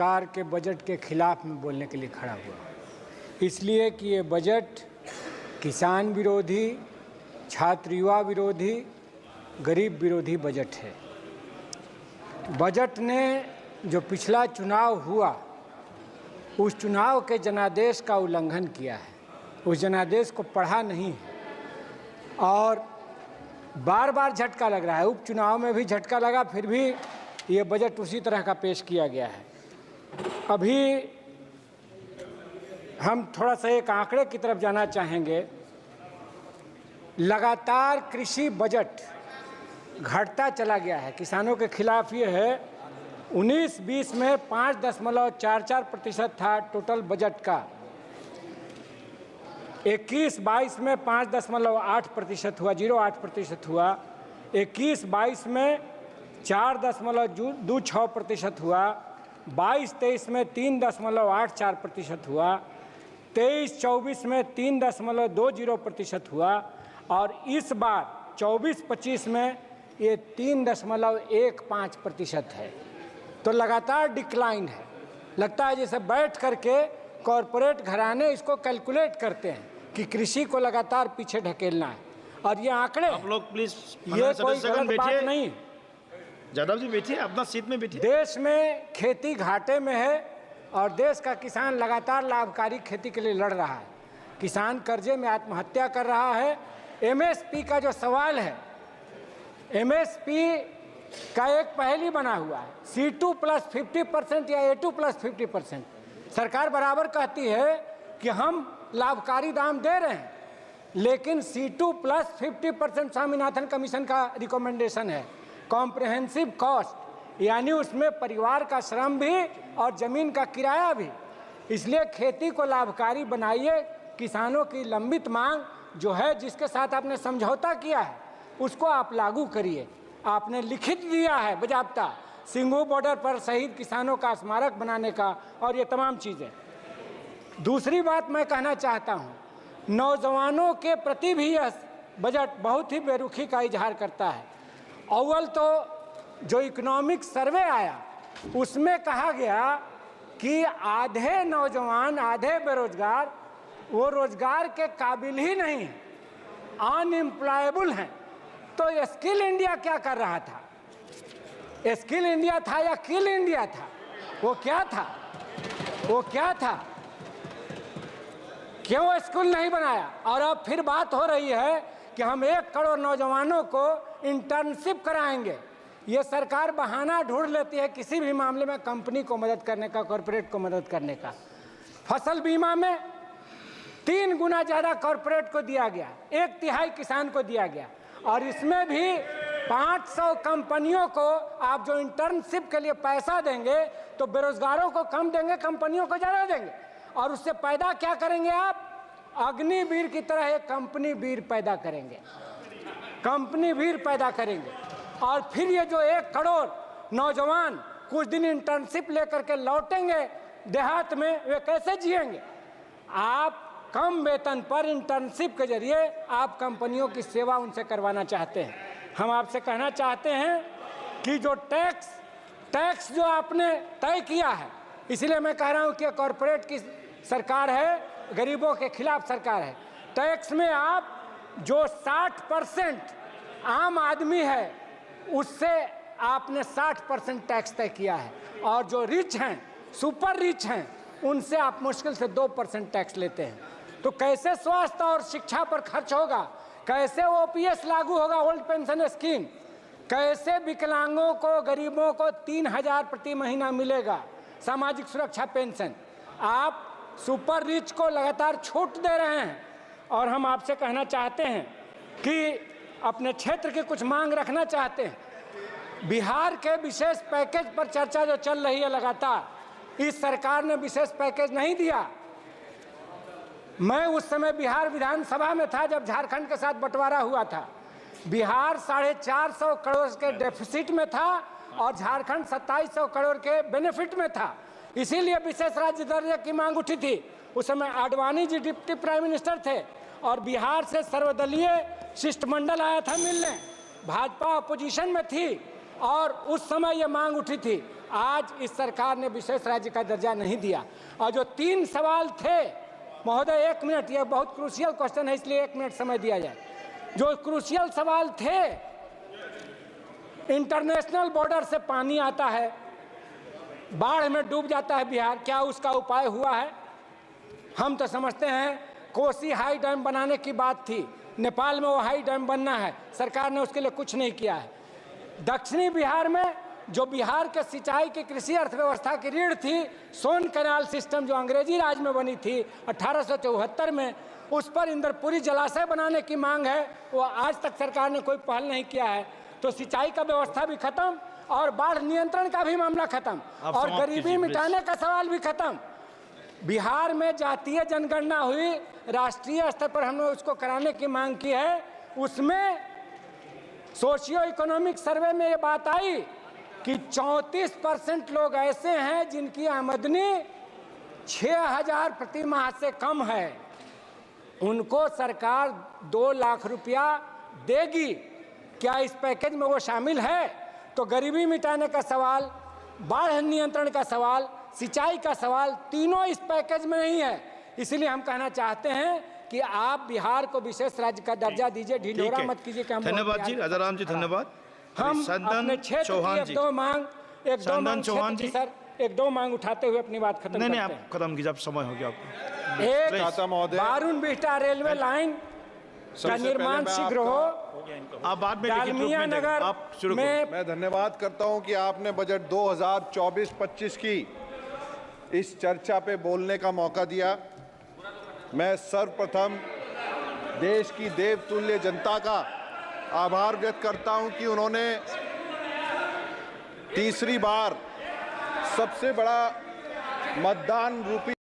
सरकार के बजट के खिलाफ में बोलने के लिए खड़ा हुआ, इसलिए कि ये बजट किसान विरोधी, छात्र युवा विरोधी, गरीब विरोधी बजट है। बजट ने जो पिछला चुनाव हुआ उस चुनाव के जनादेश का उल्लंघन किया है, उस जनादेश को पढ़ा नहीं है और बार बार झटका लग रहा है। उपचुनाव में भी झटका लगा, फिर भी ये बजट उसी तरह का पेश किया गया है। अभी हम थोड़ा सा एक आंकड़े की तरफ जाना चाहेंगे। लगातार कृषि बजट घटता चला गया है। किसानों के खिलाफ ये है। 19-20 में 5.44% था टोटल बजट का। 21-22 में 5.8% हुआ, 0.8% हुआ। 21-22 में 4.26% हुआ। 22-23 में 3.84% हुआ। 23-24 में 3.20% हुआ और इस बार 24-25 में ये 3.15% है। तो लगातार डिक्लाइन है। लगता है जैसे बैठ करके कॉरपोरेट घराने इसको कैलकुलेट करते हैं कि कृषि को लगातार पीछे ढकेलना है। और ये आंकड़े, आप लोग प्लीज, ये कोई गलत बात नहीं। जादव जी बैठिए, अपना सीट में बैठिए। देश में खेती घाटे में है और देश का किसान लगातार लाभकारी खेती के लिए लड़ रहा है। किसान कर्जे में आत्महत्या कर रहा है। एमएसपी का जो सवाल है, एमएसपी का एक पहेली बना हुआ है। C2 + 50% या A2 + 50%। सरकार बराबर कहती है कि हम लाभकारी दाम दे रहे हैं, लेकिन C2 + 50% स्वामीनाथन कमीशन का रिकमेंडेशन है। कॉम्प्रहेंसिव कॉस्ट, यानी उसमें परिवार का श्रम भी और ज़मीन का किराया भी। इसलिए खेती को लाभकारी बनाइए। किसानों की लंबित मांग जो है, जिसके साथ आपने समझौता किया है, उसको आप लागू करिए। आपने लिखित दिया है बजाबता सिंघू बॉर्डर पर शहीद किसानों का स्मारक बनाने का और ये तमाम चीज़ें। दूसरी बात मैं कहना चाहता हूँ, नौजवानों के प्रति भी यह बजट बहुत ही बेरुखी का इजहार करता है। अव्वल तो जो इकोनॉमिक सर्वे आया उसमें कहा गया कि आधे नौजवान, आधे बेरोजगार, वो रोजगार के काबिल ही नहीं हैं, अनएम्प्लॉयबल हैं। तो स्किल इंडिया क्या कर रहा था? स्किल इंडिया था या किल इंडिया था? वो क्या था? वो क्या था? क्यों स्कूल नहीं बनाया? और अब फिर बात हो रही है कि हम 1 करोड़ नौजवानों को इंटर्नशिप कराएंगे। ये सरकार बहाना ढूंढ लेती है किसी भी मामले में कंपनी को मदद करने का, कॉरपोरेट को मदद करने का। फसल बीमा में 3 गुना ज़्यादा कॉरपोरेट को दिया गया, 1/3 किसान को दिया गया। और इसमें भी 500 कंपनियों को आप जो इंटर्नशिप के लिए पैसा देंगे तो बेरोजगारों को कम देंगे, कंपनियों को ज़्यादा देंगे। और उससे पैदा क्या करेंगे आप? अग्निवीर की तरह एक कंपनी वीर पैदा करेंगे, कंपनी वीर पैदा करेंगे। और फिर ये जो 1 करोड़ नौजवान कुछ दिन इंटर्नशिप लेकर के लौटेंगे देहात में, वे कैसे जिएंगे? आप कम वेतन पर इंटर्नशिप के जरिए आप कंपनियों की सेवा उनसे करवाना चाहते हैं। हम आपसे कहना चाहते हैं कि जो टैक्स जो आपने तय किया है, इसलिए मैं कह रहा हूं कि कॉरपोरेट की सरकार है, गरीबों के खिलाफ सरकार है। टैक्स में आप जो 60% आम आदमी है उससे आपने 60% टैक्स तय किया है। और जो रिच हैं, सुपर रिच हैं, उनसे आप मुश्किल से 2% टैक्स लेते हैं। तो कैसे स्वास्थ्य और शिक्षा पर खर्च होगा? कैसे OPS लागू होगा, ओल्ड पेंशन स्कीम? कैसे विकलांगों को, गरीबों को 3,000 प्रति महीना मिलेगा सामाजिक सुरक्षा पेंशन? आप सुपर रिच को लगातार छूट दे रहे हैं। और हम आपसे कहना चाहते हैं कि अपने क्षेत्र की कुछ मांग रखना चाहते हैं। बिहार के विशेष पैकेज पर चर्चा जो चल रही है लगातार, इस सरकार ने विशेष पैकेज नहीं दिया। मैं उस समय बिहार विधानसभा में था जब झारखंड के साथ बंटवारा हुआ था। बिहार 450 करोड़ के डेफिसिट में था और झारखंड 2700 करोड़ के बेनिफिट में था। इसीलिए विशेष राज्य दर्जे की मांग उठी थी। उस समय Advani ji deputy prime minister थे और बिहार से सर्वदलीय शिष्टमंडल आया था मिलने। भाजपा अपोजिशन में थी और उस समय ये मांग उठी थी। आज इस सरकार ने विशेष राज्य का दर्जा नहीं दिया। और जो 3 सवाल थे, महोदय 1 मिनट, ये बहुत क्रूशियल क्वेश्चन है इसलिए 1 मिनट समय दिया जाए। जो क्रूशियल सवाल थे, इंटरनेशनल बॉर्डर से पानी आता है, बाढ़ में डूब जाता है बिहार, क्या उसका उपाय हुआ है? हम तो समझते हैं कोसी हाई डैम बनाने की बात थी, नेपाल में वो हाई डैम बनना है, सरकार ने उसके लिए कुछ नहीं किया है। दक्षिणी बिहार में जो बिहार के सिंचाई की कृषि अर्थव्यवस्था की रीढ़ थी, सोन कैनाल सिस्टम जो अंग्रेजी राज में बनी थी 1874 में, उस पर इंद्रपुरी जलाशय बनाने की मांग है, वो आज तक सरकार ने कोई पहल नहीं किया है। तो सिंचाई का व्यवस्था भी खत्म और बाढ़ नियंत्रण का भी मामला खत्म और गरीबी मिटाने का सवाल भी खत्म। बिहार में जातीय जनगणना हुई, राष्ट्रीय स्तर पर हमने उसको कराने की मांग की है। उसमें सोशियो इकोनॉमिक सर्वे में ये बात आई कि 34% लोग ऐसे हैं जिनकी आमदनी 6,000 प्रति माह से कम है। उनको सरकार 2 लाख रुपया देगी। क्या इस पैकेज में वो शामिल है? तो गरीबी मिटाने का सवाल, बाढ़ नियंत्रण का सवाल, सिंचाई का सवाल, तीनों इस पैकेज में नहीं है। इसलिए हम कहना चाहते हैं कि आप बिहार को विशेष राज्य का दर्जा दीजिए, ढिंढोरा मत कीजिए कि हम धन्यवाद जी, राजाराम जी धन्यवाद। हम अपने क्षेत्र की एक दो मांग सर, एक दो मांग उठाते हुए अपनी बात खत्म करते हैं। आप खत्म कीजिए, आप समय हो गया आपको। एक बारून बिहटा रेलवे लाइन का निर्माण शीघ्र हो। आप बाद में डालमिया नगर में मैं धन्यवाद करता हूं कि आपने बजट 2024-25 की इस चर्चा पे बोलने का मौका दिया। मैं सर्वप्रथम देश की देवतुल्य जनता का आभार व्यक्त करता हूं कि उन्होंने तीसरी बार सबसे बड़ा मतदान रूपी